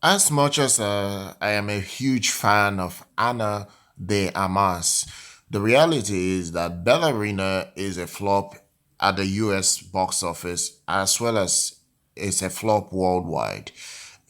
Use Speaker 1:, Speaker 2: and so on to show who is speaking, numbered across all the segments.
Speaker 1: As much as I am a huge fan of Ana de Armas, the reality is that Ballerina is a flop at the US box office as well as it's a flop worldwide.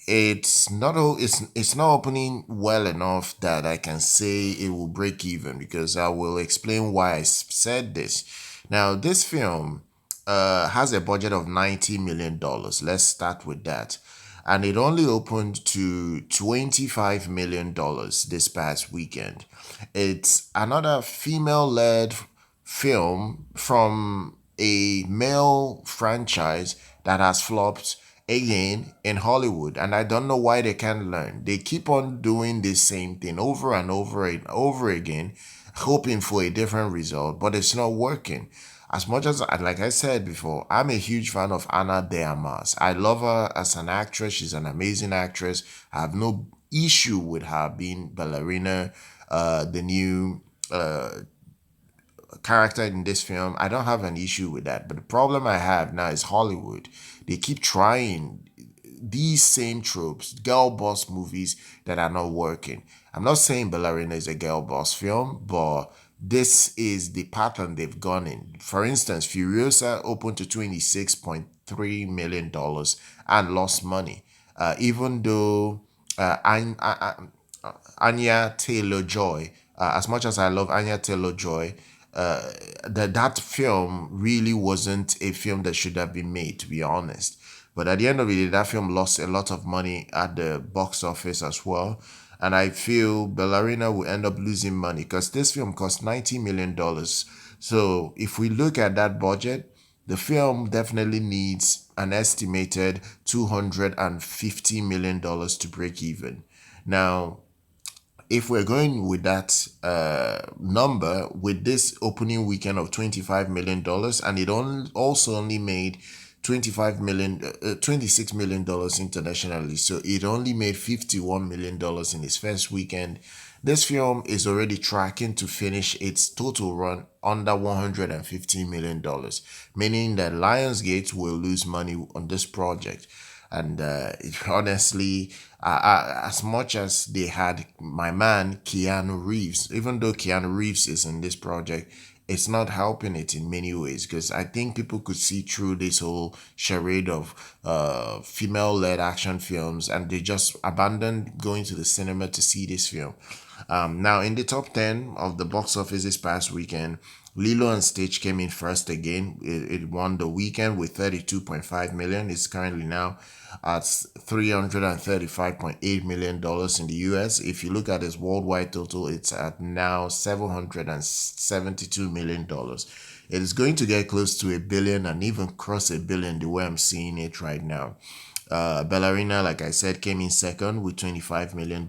Speaker 1: It's not opening well enough that I can say it will break even because I will explain why said this. Now, this film has a budget of $90 million. Let's start with that, and it only opened to $25 million this past weekend. It's another female-led film from a male franchise that has flopped again in Hollywood, and I don't know why they can't learn. They keep on doing the same thing over and over and over again, hoping for a different result, but it's not working. As much as, like I said before, I'm a huge fan of Ana de Armas. I love her as an actress. She's an amazing actress. I have no issue with her being Ballerina, the new character in this film. I don't have an issue with that. But the problem I have now is Hollywood. They keep trying these same tropes, girl boss movies that are not working. I'm not saying Ballerina is a girl boss film, but this is the pattern they've gone in. For instance, Furiosa opened to $26.3 million and lost money, even though Anya Taylor Joy, as much as I love Anya Taylor Joy, that film really wasn't a film that should have been made, to be honest. But at the end of the day, that film lost a lot of money at the box office as well. And I feel Ballerina will end up losing money because this film cost $90 million. So if we look at that budget, the film definitely needs an estimated $250 million to break even. Now, if we're going with that number with this opening weekend of $25 million, and it also only made 26 million dollars internationally, so it only made $51 million in its first weekend. This film is already tracking to finish its total run under $150 million, meaning that Lionsgate will lose money on this project. And honestly, as much as they had my man Keanu Reeves, even though Keanu Reeves is in this project, it's not helping it in many ways because I think people could see through this whole charade of female-led action films, and they just abandoned going to the cinema to see this film. Now, in the top 10 of the box office this past weekend, Lilo and Stitch came in first again. It won the weekend with 32.5 million. It's currently now at $335.8 million in the US. If you look at its worldwide total, it's at now $772 million. It is going to get close to a billion and even cross a billion the way I'm seeing it right now. Ballerina, like I said, came in second with $25 million.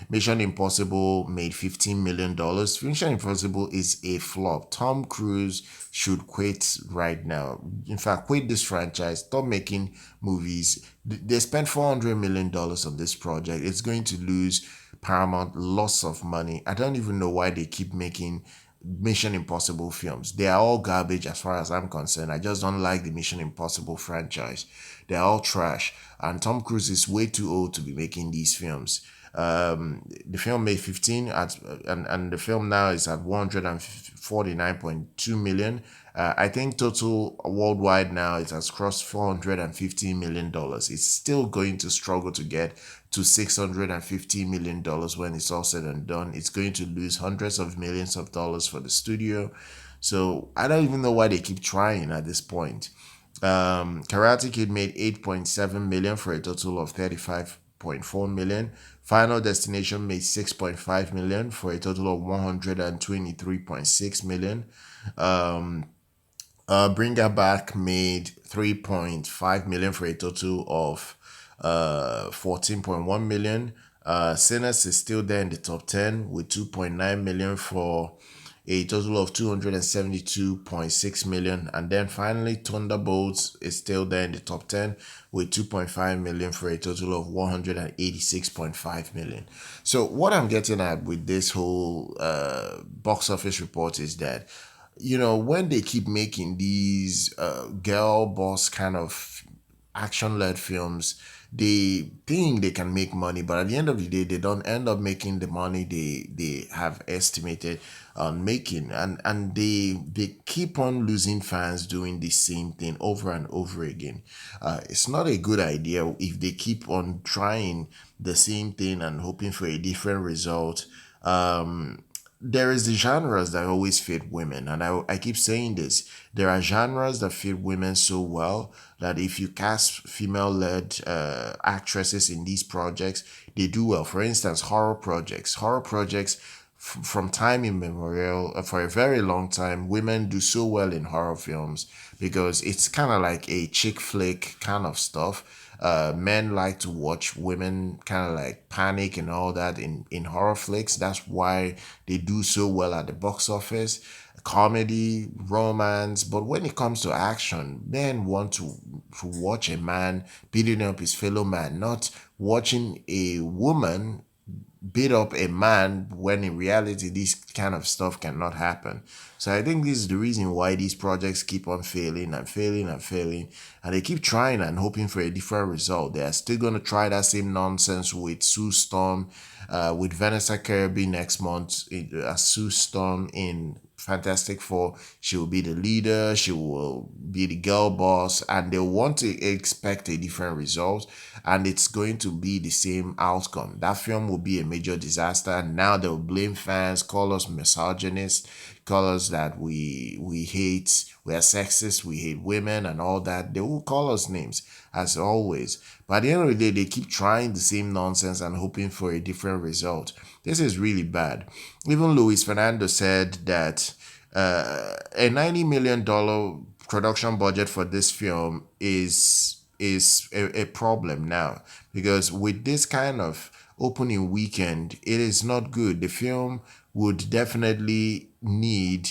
Speaker 1: Mission Impossible made $15 million. Mission Impossible is a flop. Tom Cruise should quit right now. In fact, quit this franchise. Stop making movies. They spent $400 million on this project. It's going to lose Paramount lots of money. I don't even know why they keep making Mission Impossible films. They are all garbage as far as I'm concerned. I just don't like the Mission Impossible franchise. They're all trash. And Tom Cruise is way too old to be making these films. The film made 15 at and the film now is at 149.2 million. I think total worldwide now it has crossed $450 million. It's still going to struggle to get to $650 million when it's all said and done. It's going to lose hundreds of millions of dollars for the studio. So I don't even know why they keep trying at this point. Karate Kid made 8.7 million for a total of 35.4 million. Final Destination made 6.5 million for a total of 123.6 million. Bring Her Back made 3.5 million for a total of 14.1 million. Sinners is still there in the top 10 with 2.9 million for a total of 272.6 million. And then finally, Thunderbolts is still there in the top 10 with 2.5 million for a total of 186.5 million. So, what I'm getting at with this whole box office report is that, when they keep making these girl boss kind of action led films, they think they can make money, but at the end of the day, they don't end up making the money they have estimated on making, and they keep on losing fans doing the same thing over and over again. It's not a good idea if they keep on trying the same thing and hoping for a different result. There is the genres that always fit women, and I keep saying this. There are genres that fit women so well that if you cast female-led actresses in these projects, they do well. For instance, horror projects from time immemorial, for a very long time, women do so well in horror films because it's kind of like a chick flick kind of stuff. Men like to watch women kind of like panic and all that in horror flicks. That's why they do so well at the box office. Comedy, romance, but when it comes to action, men want to watch a man beating up his fellow man, not watching a woman beat up a man when in reality this kind of stuff cannot happen. So I think this is the reason why these projects keep on failing and failing and failing, and they keep trying and hoping for a different result. They are still going to try that same nonsense with Sue Storm, with Vanessa Kirby next month as Sue Storm in Fantastic Four. She will be the leader, she will be the girl boss, and they want to expect a different result, and it's going to be the same outcome. That film will be a major disaster. Now they'll blame fans, call us misogynist, call us that we hate, we are sexist, we hate women and all that. They will call us names as always. But at the end of the day, they keep trying the same nonsense and hoping for a different result. This is really bad. Even Luis Fernando said that a $90 million production budget for this film is a problem now, because with this kind of opening weekend, it is not good. The film would definitely need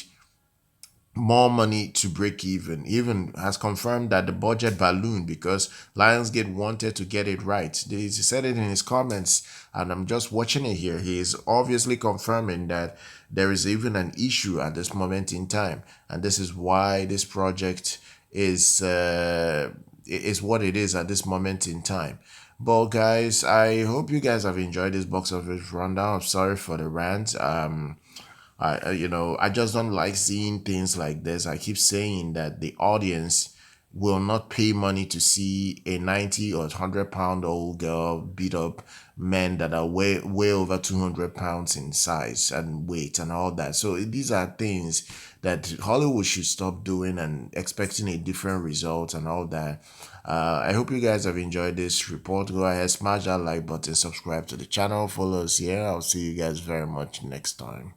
Speaker 1: more money to break even. Even has confirmed that the budget ballooned because Lionsgate wanted to get it right. He said it in his comments, and I'm just watching it here. He is obviously confirming that there is even an issue at this moment in time, and this is why this project is what it is at this moment in time. But guys, I hope you guys have enjoyed this box office rundown. I'm sorry for the rant. I just don't like seeing things like this. I keep saying that the audience will not pay money to see a 90 or 100 pound old girl beat up men that are way over 200 pounds in size and weight and all that. So these are things that Hollywood should stop doing and expecting a different result and all that. I hope you guys have enjoyed this report. Go ahead, smash that like button, subscribe to the channel, follow us here. I'll see you guys very much next time.